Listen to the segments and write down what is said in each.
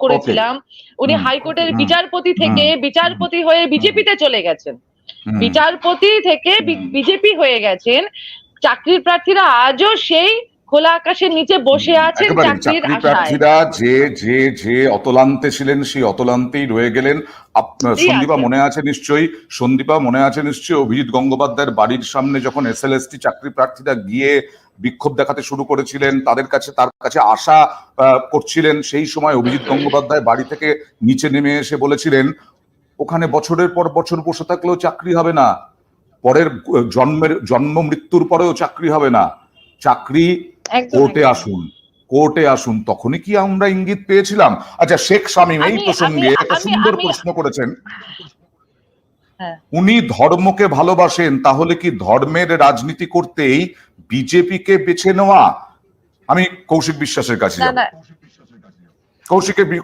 করেছিলাম, উনি হাইকোর্টের বিচারপতি থেকে বিচারপতি হয়ে বিজেপিতে চলে গেছেন, বিচারপতি থেকে বিজেপি হয়ে গেছেন। চাকরির প্রার্থীরা আজও সেই খোলা আকাশের নিচে বসে আছেন চাকরির আশায়। প্রার্থীরা যে যে যে অতলান্তে ছিলেন সেই অতলান্তেই রয়ে গেলেন। সন্দীপা মনে আছে নিশ্চয়ই অভিজিৎ গঙ্গোপাধ্যায়ের বাড়ির সামনে যখন এসএলএসটি চাকরি প্রার্থীরা গিয়ে বিক্ষোভ দেখাতে শুরু করেছিলেন, তার কাছে আশা করছিলেন, সেই সময় অভিজিৎ গঙ্গোপাধ্যায় বাড়ি থেকে নিচে নেমে এসে বলেছিলেন ওখানে বছরের পর বছর বসে থাকলেও চাকরি হবে না, পরের জন্ম মৃত্যুর পরেও চাকরি হবে না, চাকরি কোর্টে আসুন। তখনই কি আমরা ইঙ্গিত পেয়েছিলাম? আচ্ছা, শেখ শামীম এই প্রসঙ্গে একটা সুন্দর প্রশ্ন করেছেন, উনি ধর্মকে ভালোবাসেন, তাহলে কি ধর্মের রাজনীতি করতেই বিজেপিকে বেছে নেওয়া? আমি কৌশিক বিশ্বাসের কাছে যাব।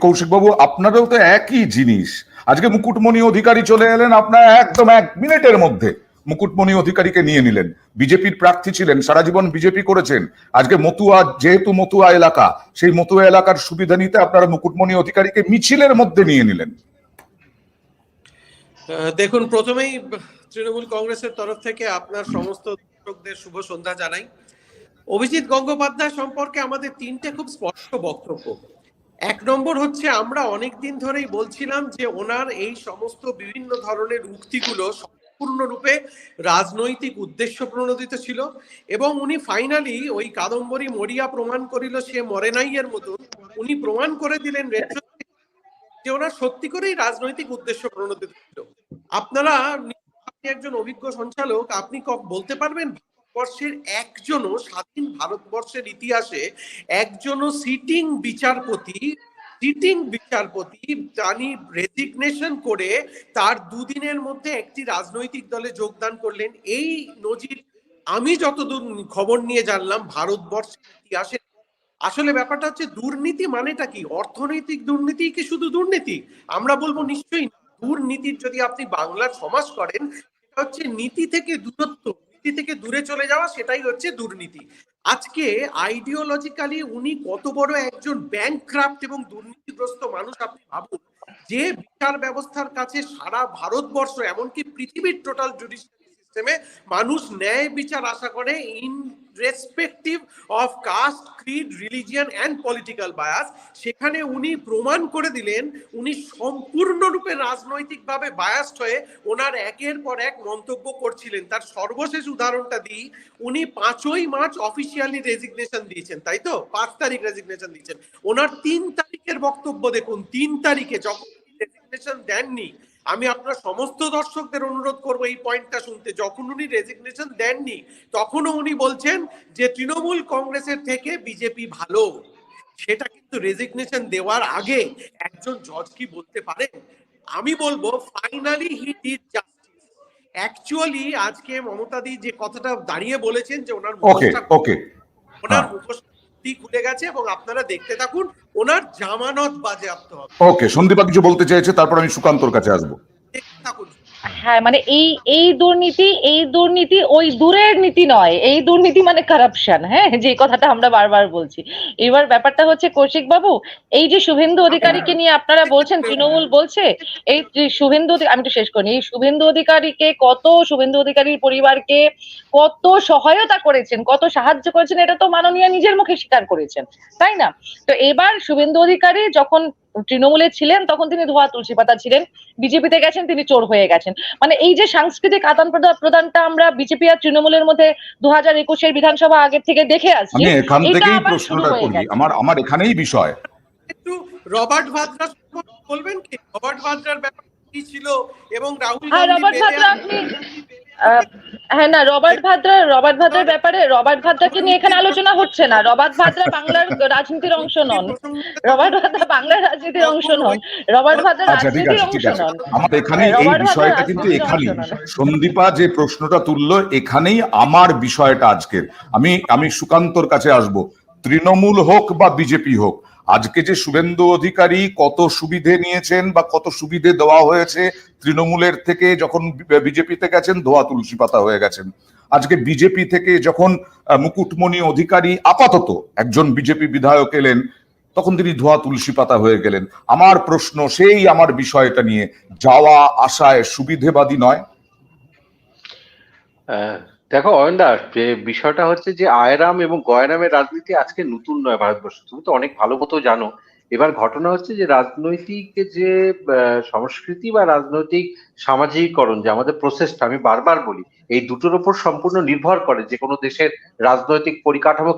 কৌশিক বাবু, আপনারাও তো একই জিনিস। আজকে মুকুটমণি অধিকারী চলে এলেন, আপনারা একদম 1 মিনিটের মধ্যে মুকুটমণি অধিকারীকে নিয়ে নিলেন। বিজেপির প্রার্থী ছিলেন, সারা জীবন বিজেপি করেছেন। আজকে যেহেতু মতুয়া এলাকা, সেই মতুয়া এলাকার সুবিধা নিতে আপনারা মুকুটমণি অধিকারীকে মিছিলের মধ্যে নিয়ে নিলেন। দেখুন, প্রথমেই তৃণমূল কংগ্রেসের তরফ থেকে আপনার সমস্ত দর্শকদের শুভ সন্ধ্যা জানাই। অভিজিৎ গঙ্গোপাধ্যায় সম্পর্কে আমাদের 3টে খুব স্পষ্ট বক্তব্য। 1 নম্বর হচ্ছে, আমরা অনেকদিন ধরেই বলছিলাম যে ওনার এই সমস্ত বিভিন্ন ধরনের উক্তিগুলো সম্পূর্ণরূপে রাজনৈতিক উদ্দেশ্য প্রণোদিত ছিল, এবং উনি ফাইনালি ওই কাদম্বরী মরিয়া প্রমাণ করিল সে মরে নাই এর মতো উনি প্রমাণ করে দিলেন যে ওনার সত্যি করেই রাজনৈতিক উদ্দেশ্য প্রণোদিত ছিল। আপনি একজন অভিজ্ঞ সঞ্চালক, আপনি বলতে পারবেন ভারতবর্ষের একজনও স্বাধীন ভারতবর্ষের ইতিহাসে একজনও সিটিং বিচারপতি তিনি রেজিগনেশন করে তার 2 দিনের মধ্যে একটি রাজনৈতিক দলে যোগদান করলেন? এই নজির আমি যতদূর খবর নিয়ে জানলাম ভারতবর্ষের ইতিহাসে। আসলে ব্যাপারটা হচ্ছে, দুর্নীতি মানেটা কি? অর্থনৈতিক দুর্নীতি কি শুধু দুর্নীতি? আমরা বলবো নিশ্চয়ই না। দুর্নীতির যদি আপনি বাংলার সমাজ করেন, সেটা হচ্ছে নীতি থেকে দূরত্ব, নীতি থেকে দূরে চলে যাওয়া, সেটাই হচ্ছে দুর্নীতি। আজকে আইডিওলজিক্যালি উনি কত বড় একজন ব্যাংকক্রাফট এবং দুর্নীতিগ্রস্ত মানুষ আপনি ভাবুন, যে বিচার ব্যবস্থার কাছে সারা ভারতবর্ষ, এমনকি পৃথিবীর টোটাল জুডিশিয়ারি সিস্টেমে মানুষ ন্যায় বিচার আশা করে irrespective of caste, creed, religion and political bias. সেখানে উনি প্রমাণ করে দিলেন উনি সম্পূর্ণরূপে রাজনৈতিকভাবে বায়াসড হয়ে ওনার একের পর এক মন্তব্য করছিলেন। তার সর্বশেষ উদাহরণটা দিই, উনি 5ই মার্চ অফিসিয়ালি রেজিগনেশন দিয়েছেন, তাই তো? 5 তারিখ রেজিগনেশন দিয়েছেন। ওনার 3 তারিখের বক্তব্য দেখুন। 3 তারিখে যখন রেজিগনেশন দেননি, আমি আপনার সমস্ত দর্শকদের অনুরোধ করবো এই পয়েন্টটা শুনতে, যখন উনি রেজিগনেশন দেননি তখনও উনি বলছেন যে তৃণমূল কংগ্রেসের থেকে বিজেপি ভালো। সেটা কিন্তু রেজিগনেশন দেওয়ার আগে একজন জজ কি বলতে পারেন? আমি বলবো finally he did justice. Actually আজকে মমতা দি যে কথাটা দাঁড়িয়ে বলেছেন যে ওনার মুখোশটা খুলে গেছে, এবং আপনারা দেখতে থাকুন, ওনার জামানত বাজেয়াপ্ত হবে। ওকে, সন্দীপা কিছু বলতে চাইছে, তারপর আমি সুকান্তর কাছে আসবো। দেখতে থাকুন। হ্যাঁ, মানে এই দুর্নীতি ওই দূরের নীতি নয়, এই দুর্নীতি মানে কারাপশন। হ্যাঁ, যে কথাটা আমরা বারবার বলছি। এবার ব্যাপারটা হচ্ছে, কৌশিক বাবু, এই যে শুভেন্দু অধিকারীকে নিয়ে আপনারা বলছেন, তৃণমূল বলছে এই আমি তো শেষ করিনি, এই শুভেন্দু অধিকারীর পরিবারকে কত সহায়তা করেছেন, কত সাহায্য করেছেন, এটা তো মাননীয় নিজের মুখে স্বীকার করেছেন, তাই না? তো এবার শুভেন্দু অধিকারী যখন তৃণমূলে ছিলেন তখন তিনি ধোয়া তুলসী পাতা ছিলেন, বিজেপিতে গেছেন তিনি চোর হয়ে গেছেন। মানে এই যে সাংস্কৃতিক আদান প্রদানটা আমরা বিজেপি আর তৃণমূলের মধ্যে 2021-এর বিধানসভা আগের থেকে দেখে আসছি। আমি এখান থেকেই প্রশ্নটা করি, আমার এখানেই বিষয়। একটু রবার্ট ভাদ্রা বলবেন কি? রবার্ট ভাদ্রার ব্যাপার কি ছিল? এবং রাহুল রবার্ট ভাদ্রার ব্যাপারে রবার্ট ভাদ্রাকে নিয়ে এখানে আলোচনা হচ্ছে না। রবার্ট ভাদ্রা বাংলার রাজনীতির অংশ নন। রবার্ট ভাদ্রা বাংলার রাজনীতির অংশ নন। রবার্ট ভাদ্রা রাজনীতির অংশ নন। আমার এখানে এই বিষয়টা কিন্তু এখানেই সন্দীপা যে প্রশ্নটা তুললো, এখানেই আমার বিষয়টা আজকের। আমি সুকান্তর কাছে আসব। তৃণমূল হোক বা বিজেপি হোক, আজকে যে শুভেন্দু অধিকারী কত সুবিধে নিয়েছেন বা কত সুবিধে দেওয়া হয়েছে তৃণমূলের থেকে, যখন বিজেপিতে গেছেন ধোয়া তুলসী পাতা হয়ে গেছেন। আজকে বিজেপি থেকে যখন মুকুটমণি অধিকারী আপাতত একজন বিজেপি বিধায়ক এলেন, তখন তিনি ধোয়া তুলসী পাতা হয়ে গেলেন। আমার প্রশ্ন সেই আমার বিষয়টা নিয়ে, যাওয়া আসায় সুবিধেবাদী নয়? দেখো অয়নদা, যে বিষয়টা হচ্ছে যে আয়রাম এবং গয়রামের রাজনীতি আজকে নতুন নয় ভারতবর্ষে, তুমি তো অনেক ভালো মতো জানো। এবার ঘটনা হচ্ছে যে রাজনৈতিক যে সংস্কৃতি বা রাজনৈতিক সামাজিকীকরণ, যে আমাদের প্রসেসটা, আমি বারবার বলি, এই দুটোর উপর সম্পূর্ণ নির্ভর করে যে কোনো দেশের রাজনৈতিক পরিকাঠামো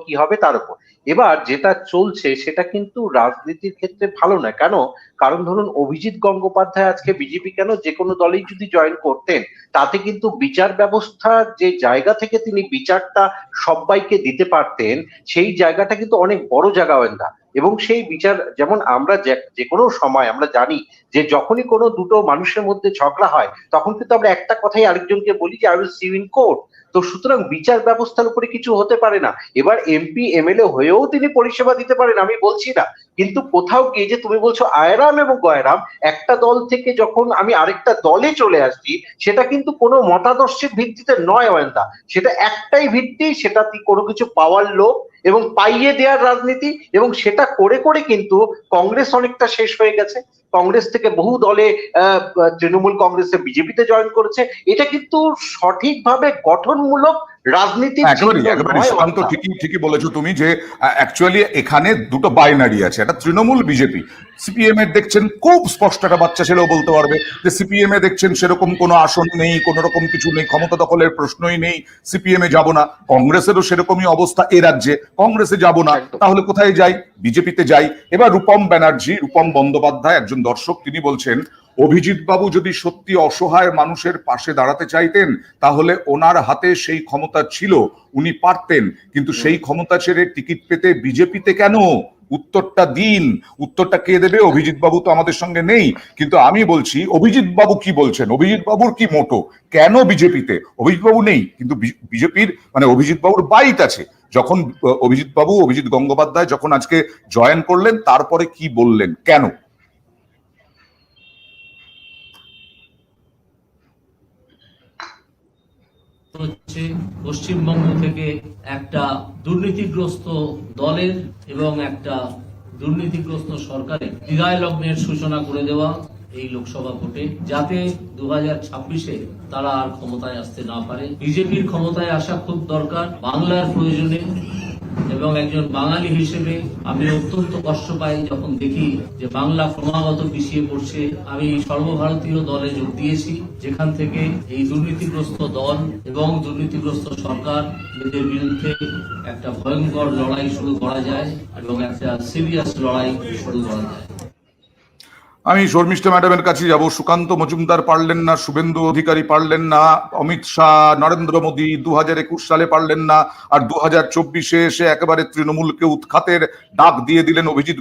কি হবে তার উপর। এবার যেটা চলছে সেটা কিন্তু রাজনীতির ক্ষেত্রে ভালো নয়। কেন? কারণ ধরুন অভিজিৎ গঙ্গোপাধ্যায় আজকে বিজেপি কেন, যে কোনো দলেই যদি জয়েন করতেন, তাতে কিন্তু বিচার ব্যবস্থার যে জায়গা থেকে তিনি বিচারটা সবাইকে দিতে পারতেন, সেই জায়গাটা কিন্তু অনেক বড় জায়গা ওয়েন্দা। এবং সেই বিচার, যেমন আমরা যে কোনো সময় আমরা জানি যে যখনই কোনো দুটো মানুষের মধ্যে ঝগড়া হয়, তখন কিন্তু আমরা একটা কথাই আরেকজনকে বলি যে I will see you in court. তো সুতরাং বিচার ব্যবস্থার উপরে কিছু হতে পারে না। এবার এমপি এমএলএ হয়েও তিনি পরিষেবা দিতে পারেন, আমি বলছি না, কিন্তু কোথাও গিয়ে যে তুমি বলছো আয়রাম এবং গয়রাম, একটা দল থেকে যখন আমি আরেকটা দলে চলে আসছি, সেটা কিন্তু কোনো মতাদর্শের ভিত্তিতে নয় ওয়েন্দা। সেটা একটাই ভিত্তি, সেটা কোনো কিছু পাওয়ার লোভ এবং পাইয়ে দেওয়ার রাজনীতি। এবং সেটা করে করে কিন্তু কংগ্রেস অনেকটা শেষ হয়ে গেছে। কংগ্রেস থেকে বহু দলে তৃণমূল কংগ্রেসে বিজেপিতে জয়েন করেছে। এটা কিন্তু সঠিকভাবে গঠনমূলক রাজনীতি একেবারে সুকান্ত, ঠিকই বলেছো তুমি যে অ্যাকচুয়ালি এখানে দুটো বাইনারি আছে, একটা তৃণমূল বিজেপি। সিপিএম এর দেখছেন খুব স্পষ্ট, একটা বাচ্চা ছেলেও বলতে পারবে যে সিপিএম এ দেখছেন সেরকম কোনো আসন নেই, কোন রকম কিছু নেই, ক্ষমতা দখলের প্রশ্নই নেই, সিপিএম এ যাব না। কংগ্রেসেরও সেরকমই অবস্থা এ রাজ্যে, কংগ্রেসে যাব না, তাহলে কোথায় যাই? বিজেপিতে যাই। এবার রূপম বন্দ্যোপাধ্যায় একজন দর্শক, তিনি বলছেন অভিজিৎ বাবু যদি সত্যি অসহায় মানুষের পাশে দাঁড়াতে চাইতেন, তাহলে ওনার হাতে সেই ক্ষমতা ছিল, উনি পারতেন, কিন্তু সেই ক্ষমতা ছেড়ে টিকিট পেতে বিজেপিতে কেন? উত্তরটা দিন। উত্তরটা কে দেবে? অভিজিৎ বাবু তো আমাদের সঙ্গে নেই, কিন্তু আমি বলছি অভিজিৎ বাবু কি বলছেন, অভিজিৎ বাবুর কি মোটো, কেন বিজেপিতে? অভিজিৎ বাবু নেই, কিন্তু বিজেপির মানে অভিজিৎ বাবুর বাইট আছে। যখন অভিজিৎ গঙ্গোপাধ্যায় যখন আজকে জয়েন করলেন, তারপরে কি বললেন, কেন? হচ্ছে পশ্চিমবঙ্গ থেকে একটা দুর্নীতিগ্রস্ত দলের এবং একটা দুর্নীতিগ্রস্ত সরকারের বিদায় লগ্নের সূচনা করে দেওয়া এই লোকসভা ভোটে, যাতে 2026-এ তারা আর ক্ষমতায় আসতে না পারে। বিজেপির ক্ষমতায় আসা খুব দরকার বাংলার প্রয়োজনে, এবং একজন বাঙালি হিসেবে আমি অত্যন্ত কষ্ট পাই যখন দেখি যে বাংলা ক্রমাগত পিছিয়ে পড়ছে। আমি সর্বভারতীয় দলে যোগ দিয়েছি, যেখান থেকে এই দুর্নীতিগ্রস্ত দল এবং দুর্নীতিগ্রস্ত সরকার এদের বিরুদ্ধে একটা ভয়ঙ্কর লড়াই শুরু করা যায় এবং একটা সিরিয়াস লড়াই শুরু করা যায়। আমি শর্মিষ্ঠা ম্যাডামের কাছে যাব। সুকান্ত মজুমদার পারলেন না, শুভেন্দু অধিকারী পারলেন না, অমিত শাহ, নরেন্দ্র মোদী 2021 সালে পারলেন না, আর 2024-এ এসে একেবারে তৃণমূলকে উৎখাতের ডাক দিয়ে দিলেন অভিজিৎ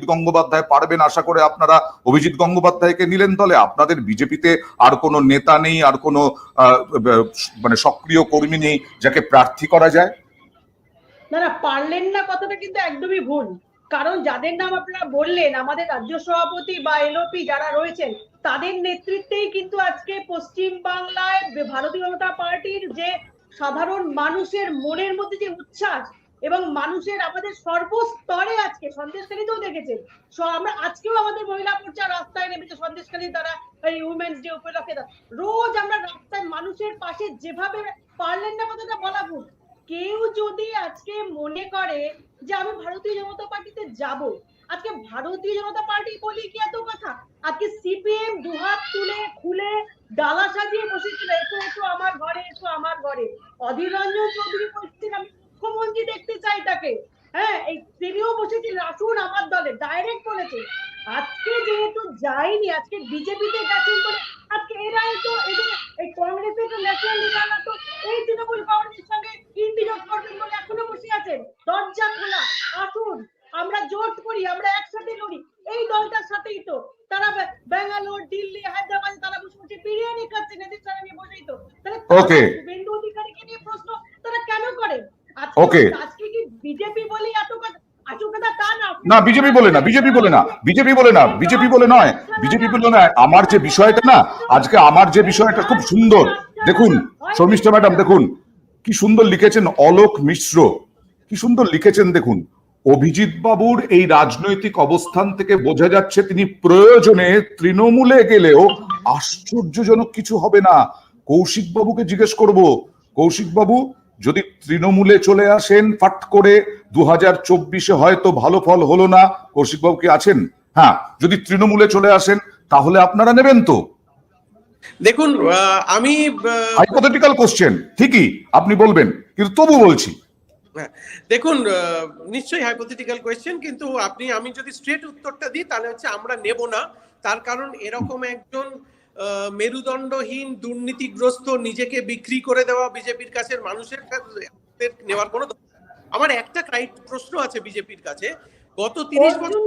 গঙ্গোপাধ্যায় পারবেন। আশা করে আপনারা অভিজিৎ গঙ্গোপাধ্যায়কে নিলেন দলে। আপনাদের বিজেপিতে আর কোনো নেতা নেই, আর কোনো মানে সক্রিয় কর্মী নেই যাকে প্রার্থী করা যায়? না, পারলেন না কথাটা কিন্তু একদমই ভুল। কারণ যাদের নাম আপনারা বললেন, আমাদের রাজ্য সভাপতি বা এলওপি যারা রয়েছেন, তাদের নেতৃত্বেই কিন্তু আজকে পশ্চিম বাংলায় ভারতীয় জনতা পার্টির যে সাধারণ মানুষের মনের মধ্যে যে উচ্ছ্বাস এবং মানুষের আমাদের সর্বস্তরে আজকে সন্দেশখালীতেও দেখেছেন, আমরা আজকেও আমাদের মহিলা মোর্চা রাস্তায় নেমেছে সন্দেশখালী দ্বারা এই উইমেন্স ডে উপলক্ষে। রোজ আমরা রাস্তায় মানুষের পাশে যেভাবে, পারলেন না কথাটা বলা ভুল। কেউ যদি আজকে মনে করে যে আমি ভারতীয় জনতা পার্টিতে যাব, আজকে ভারতীয় জনতা পার্টি বলি কি এত কথা? আজকে সিপিএম দুহাত তুলে খুলে ডালা সাজিয়ে বসেছিল, এসো এসো আমার ঘরে, এসো আমার ঘরে। অধীর রঞ্জন চৌধুরী বলছেন আমি মুখ্যমন্ত্রী দেখতে চাই তাকে, হ্যাঁ, এই তিনিও বসেছিলেন আসুন আমার দলে, ডাইরেক্ট বলেছে। আজকে যেহেতু যায়নি, আজকে বিজেপিতে গেছেন বলে আজকে এরাই তো এদের এই কংগ্রেসের তো ন্যাশনাল লিডাররা তো এই তৃণমূল কংগ্রেসের সঙ্গে ইন্টিজোট করবেন বলে এখনো বসে আছেন। দরজা খোলা, আসুন আমরা জোট করি, আমরা একসাথে লড়ি। এই দলটার সাথেই তো তারা ব্যাঙ্গালোর, দিল্লি, হায়দ্রাবাদে তারা বসে বসে বিরিয়ানি খাচ্ছেন, এদের সাথে নিয়ে বসেই তো। তাহলে শুভেন্দু অধিকারীকে নিয়ে প্রশ্ন তারা কেন করে? আজকে কি বিজেপি বলি এত কথা? না, বিজেপি বলে নয়। আমার যে বিষয়টা না, আজকে আমার যে বিষয়টা খুব সুন্দর, দেখুন শর্মিষ্ঠা ম্যাডাম, দেখুন কি সুন্দর লিখেছেন অলোক মিশ্র, কি সুন্দর লিখেছেন। দেখুন, অভিজিৎ বাবুর এই রাজনৈতিক অবস্থান থেকে বোঝা যাচ্ছে তিনি প্রয়োজনে তৃণমূলে গেলেও আশ্চর্যজনক কিছু হবে না। কৌশিক বাবুকে জিজ্ঞেস করব, কৌশিক বাবু যদি তৃণমূলে চলে আসেন ফাট করে 2024-এ হয়তো ভালো ফল হলো না, কৌশিক বাবু কি আছেন? হ্যাঁ, যদি তৃণমূলে চলে আসেন তাহলে আপনারা নেবেন তো? দেখুন আমি হাইপোথেটিক্যাল কোশ্চেন, ঠিকই আপনি বলবেন, কিন্তু তবু বলছি। দেখুন নিশ্চয়ই হাইপোথেটিক্যাল কোয়েশ্চেন, কিন্তু আমি যদি স্ট্রেট উত্তরটা দিই তাহলে হচ্ছে আমরা নেব না। তার কারণ এরকম একজন মেরুদণ্ডহীন দুর্নীতিগ্রস্ত নিজেকে বিক্রি করে দেওয়া বিজেপির কাছে মানুষের কাছে নেওয়ার কোনো আমার একটা প্রশ্ন আছে বিজেপির কাছে। গত 30 বছর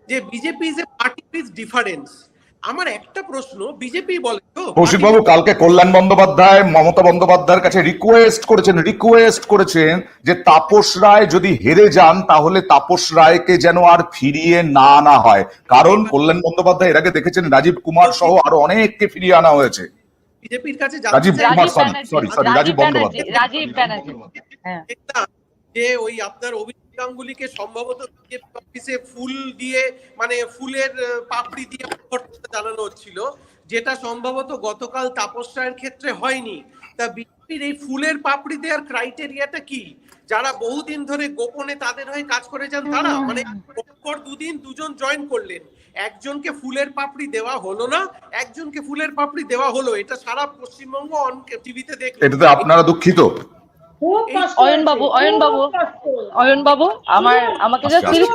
যে BJP is a party with difference, আমার একটা প্রশ্ন, বিজেপি বলে তো কৌশিক বাবু কালকে কল্যাণ বন্দ্যোপাধ্যায় মমতা বন্দ্যোপাধ্যায়ের কাছে রিকোয়েস্ট করেছেন যে তাপস রায় যদি হেরে যান তাহলে তাপস রায়কে যেন আর ফিরিয়ে না আনা হয়, কারণ কল্যাণ বন্দ্যোপাধ্যায় এর আগে দেখেছেন রাজীব কুমার সহ আরো অনেককে ফিরিয়ে আনা হয়েছে। বিজেপির কাছে রাজীব বন্দ্যোপাধ্যায় হ্যাঁ, যে ওই আপনার অভিজিৎ গাঙ্গুলিকে সম্ভবত অফিসে ফুল দিয়ে মানে ফুলের পাপড়ি দিয়ে জানানো হচ্ছিল, যেটা সম্ভবত গতকাল তাপস রায়ের ক্ষেত্রে হয়নি। তা বিজেপির এই ফুলের পাপড়ি দেওয়ার ক্রাইটেরিয়াটা কি? যারা বহুদিন ধরে গোপনে তাদের হয়ে কাজ করে যান তারা, মানে পর দুদিন দুজন জয়েন করলেন, একজনকে ফুলের পাপড়ি দেওয়া হলো না, একজনকে ফুলের পাপড়ি দেওয়া হলো, এটা সারা পশ্চিমবঙ্গ অন টিভিতে দেখলেন। এটাতে আপনারা দুঃখিত? অয়ন বাবু আমাকে জাস্ট 30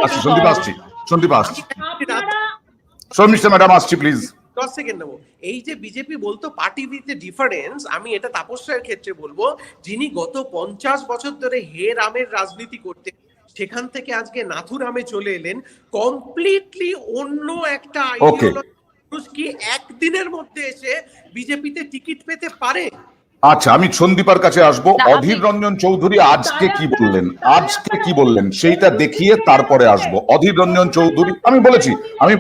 সেকেন্ড ম্যাডাম আসছি প্লিজ 10 সেকেন্ড নেবো। এই যে বিজেপি বলতো পার্টি উইথ ডিফারেন্স, আমি এটা তাপস রায়ের ক্ষেত্রে বলবো, যিনি গত 50 বছর ধরে হে রামের রাজনীতি করতে, সেখান থেকে আজকে নাথুরামে চলে এলেন, কমপ্লিটলি অন্য একটা আইডিওলজি কি একদিনের মধ্যে এসে বিজেপিতে টিকিট পেতে পারে? আচ্ছা, আমি সন্দীপার কাছে আসবো। অধীর রঞ্জন চৌধুরী আজকে কি বললেন সেইটা দেখিয়ে তারপরে আসবো। অধীর রঞ্জন চৌধুরী, আমি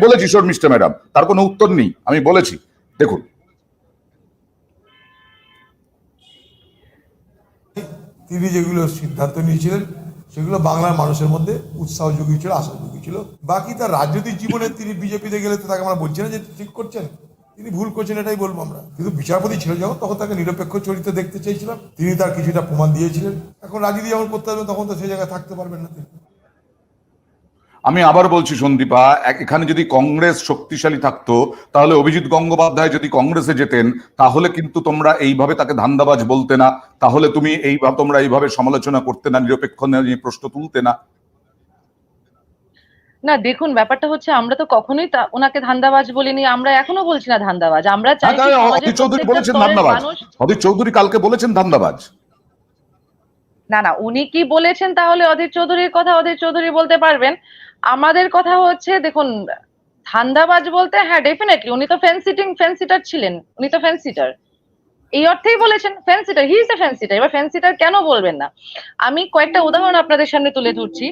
বলেছি শর্মিষ্ঠা ম্যাডাম, তার কোনো উত্তর নেই, আমি বলেছি। দেখুন, তিনি যেগুলো সিদ্ধান্ত নিয়েছিলেন সেগুলো বাংলার মানুষের মধ্যে উৎসাহ জুগিয়েছিল, আশা জুগিয়েছিল। বাকি তার রাজনৈতিক জীবনে তিনি বিজেপিতে গেলে তো তাকে আমরা বলছি না যে ঠিক করছেন, তিনি ভুল করছেন, এটাই বলবো আমরা। কিন্তু বিচারপতি ছিল যখন, তখন তাকে নিরপেক্ষ চরিত্র দেখতে চেয়েছিলাম, তিনি তার কিছুটা প্রমাণ দিয়েছিলেন। এখন রাজনীতি যখন করতে পারবেন তখন তো সেই জায়গায় থাকতে পারবেন না তিনি। আমি আবার বলছি সন্দীপা, এখানে যদি কংগ্রেস শক্তিশালী থাকতো, তাহলে অভিজিৎ গঙ্গোপাধ্যায় যদি কংগ্রেসে যেতেন, তাহলে কিন্তু তোমরা এইভাবে তাকে ধান্দাবাজ বলতে না, তাহলে তোমরা এইভাবে সমালোচনা করতে না, নিরপেক্ষ নিয়ে প্রশ্ন তুলতে না। না দেখুন, ব্যাপারটা হচ্ছে আমরা তো কখনোই ওনাকে ধান্দাবাজ বলিনি, আমরা এখনো বলছি না ধান্দাবাজ। আমরা চাই অধীর চৌধুরী বলেছেন ধান্দাবাজ, অধীর চৌধুরী কালকে বলেছেন ধান্দাবাজ। না উনি কি বলেছেন তাহলে অধীর চৌধুরীর কথা অধীর চৌধুরী বলতে পারবেন। আমাদের কথা হচ্ছে, দেখুন ধান্দাবাজ বলতে, হ্যাঁ ডেফিনেটলি উনি তো ফেন্সিটার ছিলেন, উনি তো ফেন্সিটার, এই অর্থেই বলেছেন ফেন্সিটার, হি ইজ এ ফেন্সিটার। এবার ফেন্সিটার কেন বলবেন না? আমি কয়েকটা উদাহরণ আপনাদের সামনে তুলে ধরছি।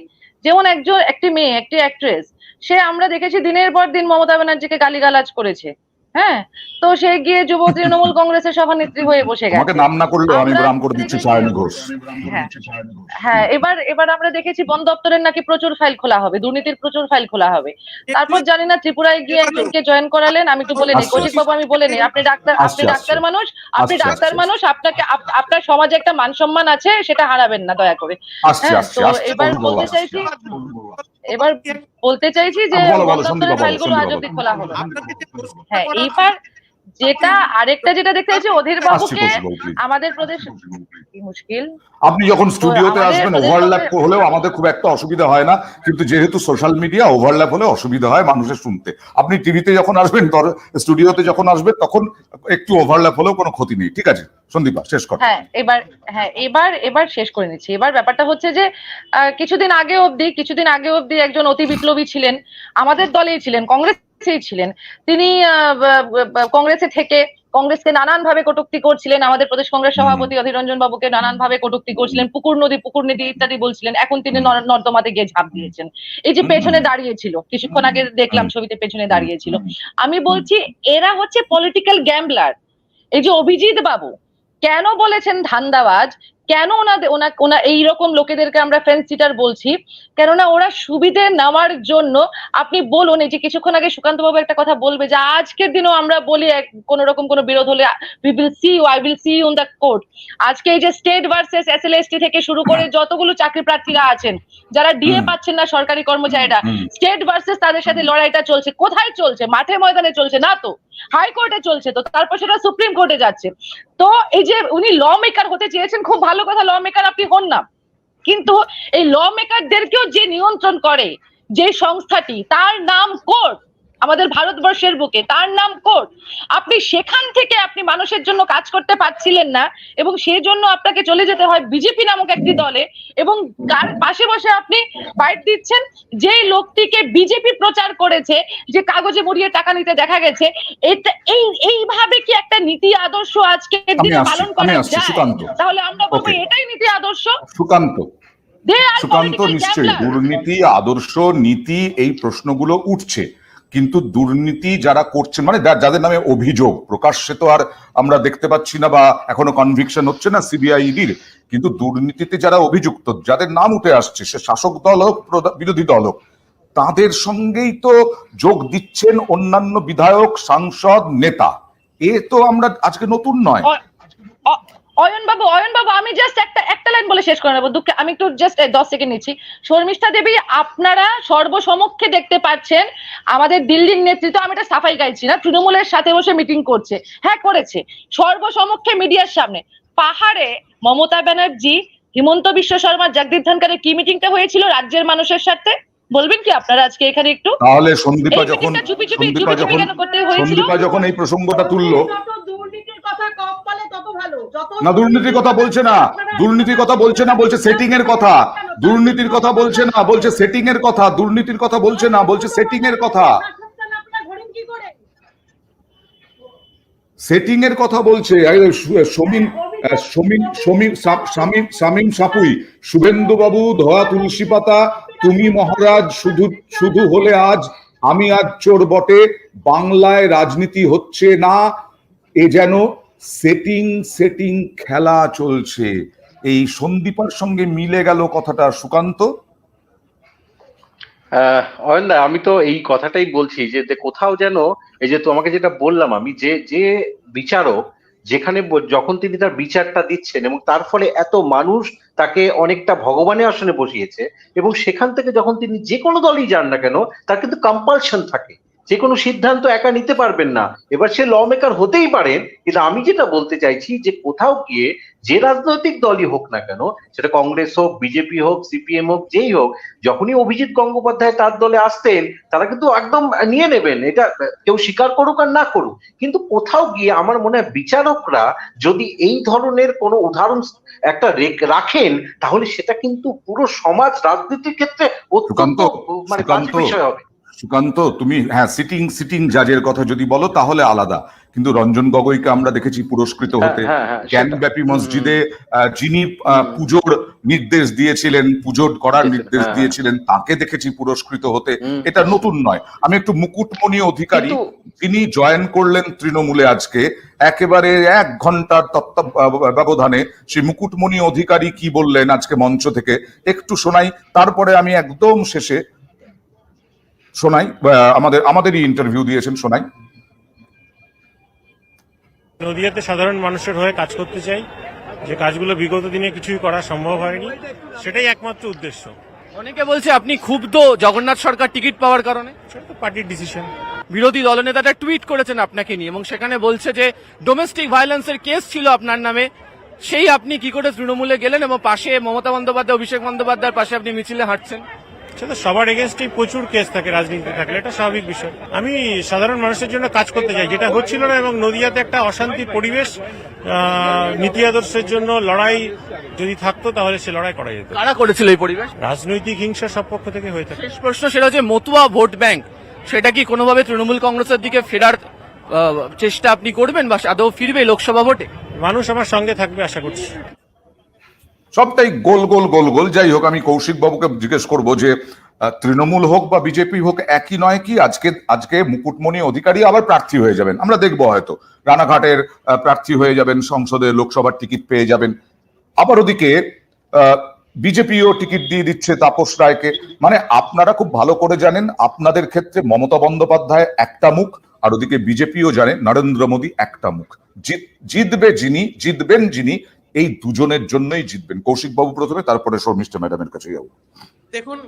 যেমন একটি মেয়ে, একটি অ্যাক্ট্রেস, সে আমরা দেখেছি দিনের পর দিন মমতা ব্যানার্জিকে গালিগালাজ করেছে, হ্যাঁ, তো সে গিয়ে যুব তৃণমূল কংগ্রেসের সভানেত্রী হয়ে বসে গেছে। আমাকে নাম না করলেও আমি নাম করে দিচ্ছি, সায়নী ঘোষ। হ্যাঁ, এবার আমরা দেখেছি বন দপ্তরের নাকি প্রচুর ফাইল খোলা হবে, দুর্নীতির প্রচুর ফাইল খোলা হবে। তারপর জানি না ত্রিপুরায় গিয়ে একজনকে জয়েন করালেন, আমি একটু বলে নিই কৌশিক বাবু, আমি বলে নিই, আপনি ডাক্তার মানুষ, আপনার সমাজে একটা মান সম্মান আছে, সেটা হারাবেন না দয়া করে। হ্যাঁ, তো এবার বলতে চাইছি যে বন দপ্তরের ফাইলগুলো আজ অব্দি খোলা হলো। হ্যাঁ, এইবার আরেকটা যেটা দেখতে চাইছি, অধীর বাবুকে আমাদের প্রদেশ কি মুশকিল, আপনি যখন স্টুডিওতে আসবেন ওভারল্যাপ হলেও আমাদের খুব একটা অসুবিধা হয় না, কিন্তু যেহেতু সোশ্যাল মিডিয়া ওভারল্যাপ হলে অসুবিধা হয় মানুষের শুনতে। আপনি টিভিতে যখন আসবেন, স্টুডিওতে যখন আসবেন, তখন একটু ওভারল্যাপ হলেও কোনো ক্ষতি নেই। ঠিক আছে সন্দীপা, শেষ কর। এবার শেষ করে নিচ্ছি। এবার ব্যাপারটা হচ্ছে যে কিছুদিন আগে অবধি একজন অতি বিপ্লবী ছিলেন, আমাদের দলেই ছিলেন, কংগ্রেসেই ছিলেন। তিনি কংগ্রেসে থেকে কংগ্রেসকে নানান ভাবে কটূক্তি করছিলেন, আমাদের প্রদেশ কংগ্রেস সভাপতি অধীর রঞ্জন বাবুকে নানান ভাবে কটূক্তি করছিলেন, পুকুর নদী ইত্যাদি বলছিলেন। এখন তিনি নর্দমাতে গিয়ে ঝাঁপ দিয়েছেন। এই যে পেছনে দাঁড়িয়েছিল, কিছুক্ষণ আগে দেখলাম ছবিতে পেছনে দাঁড়িয়েছিল। আমি বলছি এরা হচ্ছে পলিটিক্যাল গ্যাম্বলার। এই যে অভিজিৎ বাবু কেন বলেছেন ধান্দাবাজ, কেন ওনা এইরকম লোকেদেরকে আমরা ফেন্স সিটার বলছি? কেননা ওরা সুবিধে নেওয়ার জন্য, আপনি বলুন, এই যে কিছুক্ষণ আগে সুকান্ত বাবু একটা কথা বলবে যে আজকের দিনও আমরা বলি কোন রকম কোনো বিরোধ হলে I will see you in the court. আজকে এই যে স্টেট ভার্সেস SLST থেকে শুরু করে যতগুলো চাকরি প্রার্থীরা আছেন যারা ডিএ পাচ্ছেন না, সরকারি কর্মচারীরা, স্টেট ভার্সেস তাদের সাথে লড়াইটা চলছে। কোথায় চলছে? মাঠে ময়দানে চলছে না তো, হাইকোর্টে চলছে, তো তারপর সেটা সুপ্রিম কোর্টে যাচ্ছে। তো এই যে উনি ল মেকার হতে চেয়েছেন, খুব ভালো কথা, ল মেকার আপনি হন না, কিন্তু এই ল মেকারদেরকেও যে নিয়ন্ত্রণ করে যে সংস্থাটি, তার নাম কোর্ট, আমাদের ভারতবর্ষের বুকে তার নাম কোর্ট। আপনি সেখান থেকে আপনি মানুষের জন্য কাজ করতে পারছিলেন না, এবং সেই জন্য আপনাকে চলে যেতে হয় বিজেপি নামক একটি দলে, এবং তার পাশে বসে আপনি বাইট দিচ্ছেন যে লোকটিকে বিজেপি প্রচার করেছে যে কাগজে মুড়িয়ে টাকা নিতে দেখা গেছে। এটা এইভাবে কি একটা নীতি আদর্শ আজকের দিনে পালন করা যায়? তাহলে আমরা বলবো এটাই নীতি আদর্শ। সুকান্ত নিশ্চয়ই দুর্নীতি, আদর্শ, নীতি, এই প্রশ্নগুলো উঠছে, কিন্তু দুর্নীতি যারা করছেন, মানে যাদের নামে অভিযোগ প্রকাশ্যে তো আর আমরা দেখতে পাচ্ছি না বা এখনো কনভিকশন হচ্ছে না CBI-ED, কিন্তু দুর্নীতিতে যারা অভিযুক্ত, যাদের নাম উঠে আসছে, সে শাসক দল হোক বিরোধী দল হোক, তাদের সঙ্গেই তো যোগ দিচ্ছেন অন্যান্য বিধায়ক, সাংসদ, নেতা। এ তো আমরা আজকে নতুন নয়। অয়ন বাবু, আমি জাস্ট একটা লাইন বলে শেষ করে নেবো, দুঃখে আমি একটু জাস্ট 10 সেকেন্ড নিচ্ছি। শর্মিষ্ঠা দেবী, আপনারা সর্বসমক্ষে দেখতে পাচ্ছেন আমাদের দিল্লির নেতৃত্ব, আমি এটা সাফাই গাইছি না, তৃণমূলের সাথে বসে মিটিং করছে, হ্যাঁ করেছে, সর্বসমক্ষে মিডিয়ার সামনে। পাহাড়ে মমতা ব্যানার্জি, হিমন্ত বিশ্ব শর্মা, জগদীপ ধনখড়ের কি মিটিংটা হয়েছিল রাজ্যের মানুষের সাথে, বলবেন কি আপনারা আজকে এখানে একটু? তাহলে সন্দীপা যখন এই প্রসঙ্গটা তুললো, না দুর্নীতির কথা বলছে না, দুর্নীতির কথা বলছে না, বলছে সেটিং এর কথা। দুর্নীতির কথা বলছে না, বলছে সেটিং এর কথা। দুর্নীতির কথা বলছে না, বলছে সেটিং এর কথা। সেটিং এর কথা বলছে। শামীম সাপুই, শুভেন্দু বাবু, ধোয়া তুলসী পাতা, তুমি মহারাজ শুধু শুধু হলে আজ, আমি আজ চোর বটে, বাংলায় রাজনীতি হচ্ছে না, এ যেন সেটিং সেটিং খেলা চলছে। এই সন্দীপার সঙ্গে মিলে গেল কথাটা সুকান্ত। অয়নদা, আমি তো এই কথাটাই বলছি যে কোথাও যেন এই যে তোমাকে যেটা বললাম আমি, যে বিচারক যেখানে যখন তিনি তার বিচারটা দিচ্ছেন এবং তার ফলে এত মানুষ তাকে অনেকটা ভগবানের আসনে বসিয়েছে, এবং সেখান থেকে যখন তিনি যে কোনো দলই যান না কেন, তার কিন্তু কম্পালশন থাকে, যে কোনো সিদ্ধান্ত একা নিতে পারবেন না। এবার সে ল মেকার হতেই পারেন, কিন্তু আমি যেটা বলতে চাইছি যে কোথাও গিয়ে যে রাজনৈতিক দলই হোক না কেন, সেটা কংগ্রেস হোক, বিজেপি হোক, CPM হোক, যেই হোক, যখনই অভিজিৎ গঙ্গোপাধ্যায় তার দলে আসতেন, তারা কিন্তু একদম নিয়ে নেবেন, এটা কেউ স্বীকার করুক আর না করুক। কিন্তু কোথাও গিয়ে আমার মনে হয় বিচারকরা যদি এই ধরনের কোনো উদাহরণ একটা রাখেন, তাহলে সেটা কিন্তু পুরো সমাজ রাজনীতির ক্ষেত্রে অত্যন্ত মানে বাজে বিষয় হবে। সুকান্ত, তুমি হ্যাঁ সিটিং জাজের কথা যদি বলো তাহলে আলাদা, কিন্তু রঞ্জন গগৈকে আমরা দেখেছি পুরস্কৃত হতে। জ্ঞানব্যাপী মসজিদে যিনি পুজোর নির্দেশ দিয়েছিলেন, পুজো করার নির্দেশ দিয়েছিলেন, তাকে দেখেছি পুরস্কৃত হতে। এটা নতুন নয়। আমি একটু মুকুটমণি অধিকারী, তিনি জয়েন করলেন তৃণমূলে আজকে, একেবারে 1 ঘন্টার ব্যবধানে সেই মুকুটমণি অধিকারী কি বললেন আজকে মঞ্চ থেকে একটু শোনাই, তারপরে আমি একদম শেষে শোনাই, আমাদেরই ইন্টারভিউ দিয়েছেন, শোনাই। নদিয়াতে সাধারণ মানুষের হয়ে কাজ করতে চাই, যে কাজগুলো বিগত দিনে কিছুই করা সম্ভব হয়নি, সেটাই একমাত্র উদ্দেশ্য। অনেকে বলছে আপনি ক্ষুব্ধ জগন্নাথ সরকার টিকিট পাওয়ার কারণে। সেটা তো পার্টির ডিসিশন। বিরোধী দলনেতাটা টুইট করেছেন আপনাকে নিয়ে, এবং সেখানে বলছে যে ডোমেস্টিক ভায়োলেন্সের কেস ছিল আপনার নামে, সেই আপনি কি করে তৃণমূলে গেলেন এবং পাশে মমতা বন্দ্যোপাধ্যায়, অভিষেক বন্দ্যোপাধ্যায়ের পাশে আপনি মিছিলে হাঁটছেন। সেটা সবার এগেনস্টেই প্রচুর কেস থাকে রাজনীতি থাকলে, এটা স্বাভাবিক বিষয়। আমি সাধারণ মানুষের জন্য কাজ করতে চাই, যেটা হচ্ছিল না, এবং নদিয়াতে একটা অশান্তির পরিবেশ, নীতি আদর্শের জন্য লড়াই যদি থাকতো তাহলে সে লড়াই করা যেত। কারা করেছিল এই পরিবেশ? রাজনৈতিক হিংসা সব পক্ষ থেকে হয়ে থাকে। শেষ প্রশ্ন, সেটা হচ্ছে মতুয়া ভোট ব্যাংক, সেটা কি কোনোভাবে তৃণমূল কংগ্রেসের দিকে ফেরার চেষ্টা আপনি করবেন বা আদৌ ফিরবে লোকসভা ভোটে? মানুষ আমার সঙ্গে থাকবে আশা করছি। সবটাই গোল গোল গোল গোল। যাই হোক, আমি কৌশিক বাবুকে জিজ্ঞেস করব যে তৃণমূল হোক বা বিজেপি হোক একই নয় কি? আজকে মুকুটমণি অধিকারী আবার প্রার্থী হয়ে যাবেন, আমরা দেখবো হয়তো রানাঘাটের প্রার্থী হয়ে যাবেন, সংসদে লোকসভার টিকিট পেয়ে যাবেন। আবার ওদিকে বিজেপিও টিকিট দিয়ে দিচ্ছে তাপস রায়কে। মানে আপনারা খুব ভালো করে জানেন আপনাদের ক্ষেত্রে মমতা বন্দ্যোপাধ্যায় একটা মুখ, আর ওদিকে বিজেপিও জানে নরেন্দ্র মোদী একটা মুখ। জিতবেন যিনি, এই দুজনের জন্যই জিতবেন। কৌশিক বাবু প্রথমে, তারপরে শর্মিষ্ঠা ম্যাডামের কাছে যাবো। দেখুন,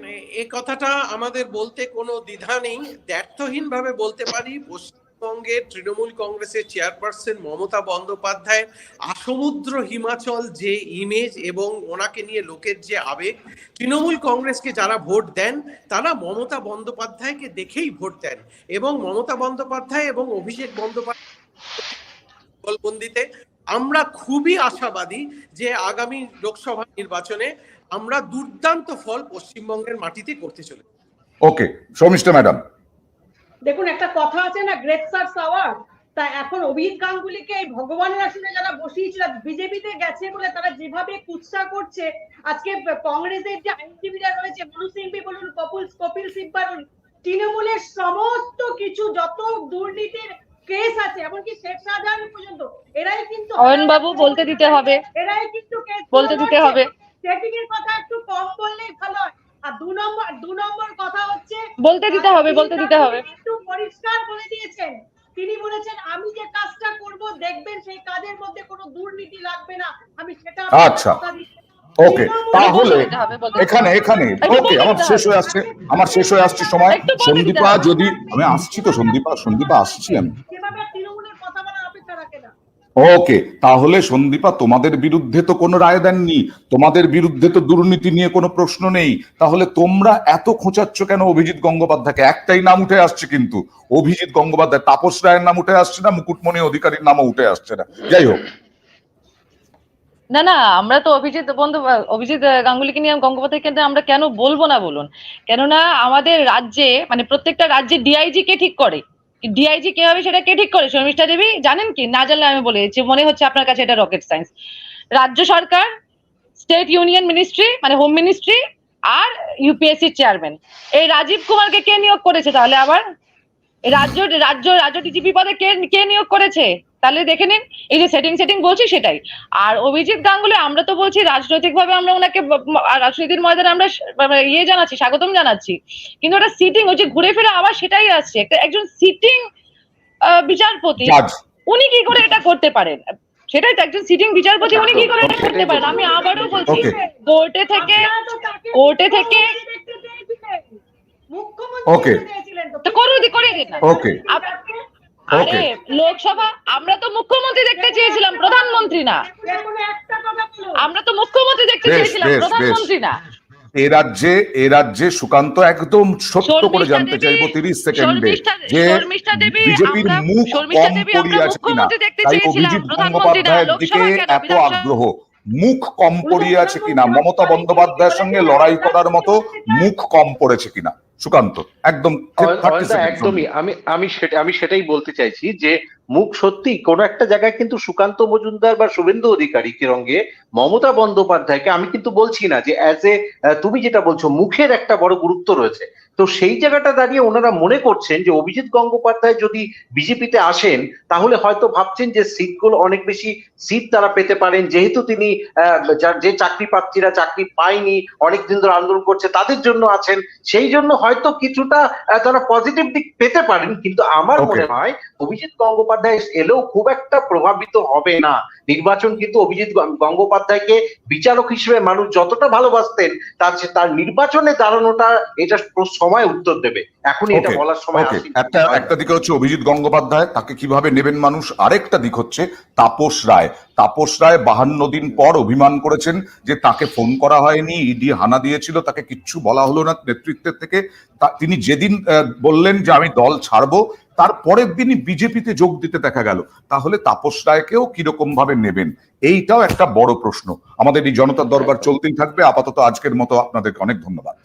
এই কথাটা আমাদের বলতে কোনো দ্বিধা নেই, দ্ব্যর্থহীন ভাবে বলতে পারি পশ্চিমবঙ্গের তৃণমূল কংগ্রেসের চেয়ারপারসন মমতা বন্দ্যোপাধ্যায় আসমুদ্র হিমাচল যে ইমেজ এবং ওনাকে নিয়ে লোকের যে আবেগ, তৃণমূল কংগ্রেসকে যারা ভোট দেন তারা মমতা বন্দ্যোপাধ্যায়কে দেখেই ভোট দেন, এবং মমতা বন্দ্যোপাধ্যায় এবং অভিষেক বন্দ্যোপাধ্যায় আমরা খুবই আশাবাদী যে আগামী লোকসভা নির্বাচনে আমরা দুর্দান্ত ফল পশ্চিমবঙ্গের মাটিতে করতে চলেছি। ওকে, শর্মিষ্ঠা ম্যাডাম। দেখুন, একটা কথা আছে না, গ্রেট স্যার সাওয়ার, তা এখন অভিজিৎ গাঙ্গুলিকে এই ভগবানের আসনে যারা বসিয়েছিল বিজেপিতে গেছে বলে তারা যেভাবে কুৎসা করছে, আজকে কংগ্রেসের যে আইনজীবীরা রয়েছে, মনু সিংভি বলুন, কপিল সিব্বল, তৃণমূলের সমস্ত কিছু যত দুর্নীতির কেস আছে, এমনকি শেখ শাহজাহান পর্যন্ত, এরাই কিন্তু অয়ন বাবু বলতে দিতে হবে, এরাই কিন্তু বলতে দিতে হবে। সেটিং এর কথা একটু কম বললেই ভালো হয়। আর দু নম্বর কথা হচ্ছে বলতে দিতে হবে, বলতে দিতে হবে। একটু পরিষ্কার বলে দিয়েছেন, তিনি বলেছেন আমি যে কাজটা করব দেখবেন সেই কাজের মধ্যে কোনো দুর্নীতি লাগবে না, আমি সেটা আচ্ছা, ওকে, তাহলে এখানে ওকে, আমার শেষ হয়ে আসছে সময়। সন্দীপা, যদি আমি আসছি তো, সন্দীপা আসছি আমি। যেভাবে তৃণমূলের কথা বলার অপেক্ষা রাখে না। ওকে, তাহলে সন্দীপা, তোমাদের বিরুদ্ধে তো কোনো রায় দেননি, তোমাদের বিরুদ্ধে তো দুর্নীতি নিয়ে কোনো প্রশ্ন নেই, তাহলে তোমরা এত খোঁচাচ্ছ কেন অভিজিৎ গঙ্গোপাধ্যায়কে? একটাই নাম উঠে আসছে কিন্তু, অভিজিৎ গঙ্গোপাধ্যায়। তাপস রায়ের নাম উঠে আসছে না, মুকুটমণি অধিকারীর নামও উঠে আসছে না। যাই হোক, না, আমরা তো অভিজিৎ গাঙ্গুলিকে নিয়ে, গঙ্গোপাধ্যায়কে নিয়ে আমরা কেন বলবো না বলুন? কেননা আমাদের রাজ্যে, মানে প্রত্যেকটা রাজ্যে ডিআইজি কে ঠিক করে, ডিআইজি কে হবে সেটা কে ঠিক করে? শর্মিষ্ঠা দেবী জানেন কি? না জানলে আমি বলে দিচ্ছি, মনে হচ্ছে আপনার কাছে এটা রকেট সায়েন্স। রাজ্য সরকার, স্টেট ইউনিয়ন মিনিস্ট্রি মানে হোম মিনিস্ট্রি, আর ইউপিএসসি চেয়ারম্যান। এই রাজীব কুমারকে কে নিয়োগ করেছে তাহলে? আবার রাজ্য ডিজিপি পদে কে নিয়োগ করেছে? তাহলে দেখে নিন, এই যে সেটিং বলছি সেটাই। আর অভিজিৎ গাঙ্গুলি, আমরা তো বলছি রাজনৈতিকভাবে আমরা ওনাকে রাজনীতির ময়দানে আমরা জানাচ্ছি, স্বাগতম জানাচ্ছি, কিন্তু ওটা সিটিং, ওই যে ঘুরে ফিরে আবার সেটাই আসছে, একজন সিটিং বিচারপতি, উনি কি করে এটা করতে পারেন? সেটাই তো, একজন সিটিং বিচারপতি উনি কি করে এটা করতে পারেন? আমি আবারও বলছি, কোর্টে থেকে ওকে, করে দিন না। আরে লোকসভা, আমরা তো মুখ্যমন্ত্রী দেখতে চেয়েছিলাম, প্রধানমন্ত্রী না। আমরা তো মুখ্যমন্ত্রী দেখতে চেয়েছিলাম, প্রধানমন্ত্রী না। এ রাজ্যে সুকান্ত একদম সত্য করে জানতে চাইবো 30 সেকেন্ডে, যে বিজেপির মুখ কম পড়িয়াছে কিনা, তাই অভিজিৎ গঙ্গোপাধ্যায়ের দিকে এত আগ্রহ। মুখ কম পড়িয়াছে কিনা, মমতা বন্দ্যোপাধ্যায়ের সঙ্গে লড়াই করার মতো মুখ কম পড়েছে কিনা? সুকান্ত, একদম একদমই, আমি সেটাই বলতে চাইছি যে মুখ সত্যি কোন একটা জায়গায় কিন্তু সুকান্ত মজুমদার বা শুভেন্দু অধিকারীর সঙ্গে মমতা বন্দ্যোপাধ্যায়কে, আমি কিন্তু বলছি না যে তুমি যেটা বলছো মুখের একটা বড় গুরুত্ব রয়েছে, তো সেই জায়গাটা দাঁড়িয়ে ওনারা মনে করছেন যে অভিজিৎ গঙ্গোপাধ্যায় যদি বিজেপিতে আসেন তাহলে হয়তো ভাবছেন যে সিটগুলো অনেক বেশি সিট তারা পেতে পারেন, যেহেতু তিনি যে চাকরি প্রার্থীরা চাকরি পায়নি, অনেকদিন ধরে আন্দোলন করছে, তাদের জন্য আছেন, সেই জন্য হয়তো কিছুটা তারা পজিটিভ দিক পেতে পারেন। কিন্তু আমার মনে হয় অভিজিৎ গঙ্গোপাধ্যায় এলেও খুব একটা প্রভাবিত হবে না নির্বাচন। কিন্তু অভিজিৎ গঙ্গোপাধ্যায়কে বিচারক হিসেবে মানুষ যতটা ভালোবাসতেন, তার নির্বাচনে দাঁড়ানোটা এটা সময় উত্তর দেবে। এখন এটা বলার সময় আসেনি। একটা দিকে হচ্ছে অভিজিৎ গঙ্গোপাধ্যায়, তাকে কিভাবে নেবেন মানুষ, আরেকটা দিক হচ্ছে তাপস রায়। 52 দিন পর অভিমান করেছেন যে তাকে ফোন করা হয়নি, ইডি হানা দিয়েছিল, তাকে কিচ্ছু বলা হলো না নেতৃত্বের থেকে। তিনি যেদিন বললেন যে আমি দল ছাড়বো, তার পরের দিনই বিজেপিতে যোগ দিতে দেখা গেল। তাহলে তাপস রায়কেও কিরকম ভাবে নেবেন, এইটাও একটা বড় প্রশ্ন। আমাদের এই জনতার দরবার চলতেই থাকবে। আপাতত আজকের মতো আপনাদেরকে অনেক ধন্যবাদ।